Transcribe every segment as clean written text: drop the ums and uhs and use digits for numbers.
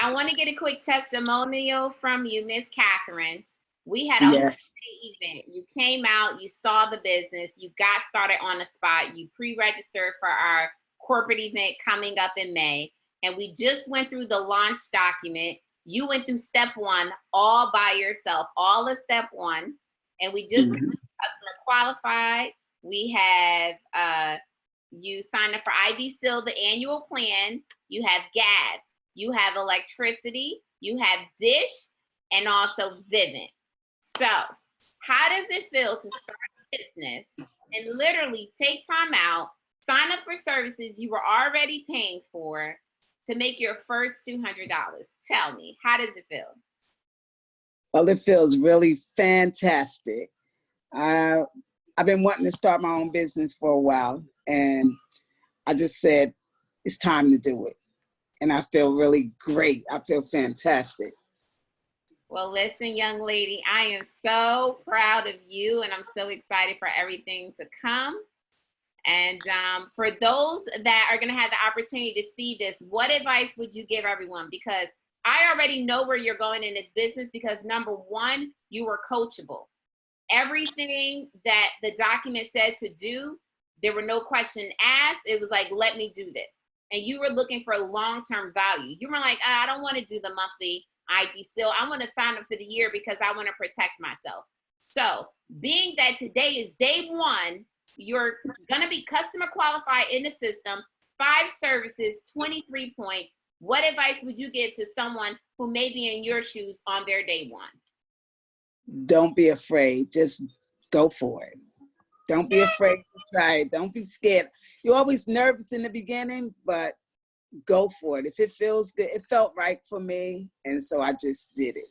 I want to get a quick testimonial from you, Miss Kathryn. We had a whole day event. You came out, you saw the business, you got started on the spot, you pre-registered for our corporate event coming up in May, and we just went through the launch document. You went through step one all by yourself, all of step one, and we just customer qualified. We have you signed up for ID Still, the annual plan. You have gas, you have electricity, you have Dish, and also Vivint. So how does it feel to start a business and literally take time out, sign up for services you were already paying for to make your first $200? Tell me, how does it feel? Well, it feels really fantastic. I've been wanting to start my own business for a while, and I just said, it's time to do it. And I feel really great. I feel fantastic. Well, listen, young lady, I am so proud of you, and I'm so excited for everything to come. And for those that are going to have the opportunity to see this, what advice would you give everyone? Because I already know where you're going in this business, because number one, you were coachable. Everything that the document said to do, there were no question asked. It was like, let me do this. And you were looking for long-term value. You were like, I don't want to do the monthly ID Still. I want to sign up for the year because I want to protect myself. So being that today is day one, you're going to be customer qualified in the system, 5 services, 23 points. What advice would you give to someone who may be in your shoes on their day one? Don't be afraid. Just go for it. Don't be afraid to try it. Don't be scared. You're always nervous in the beginning, but go for it. If it feels good, it felt right for me, and so I just did it.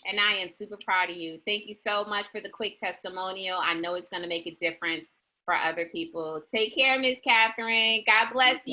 And I am super proud of you. Thank you so much for the quick testimonial. I know it's going to make a difference for other people. Take care, Miss Kathryn. God bless you.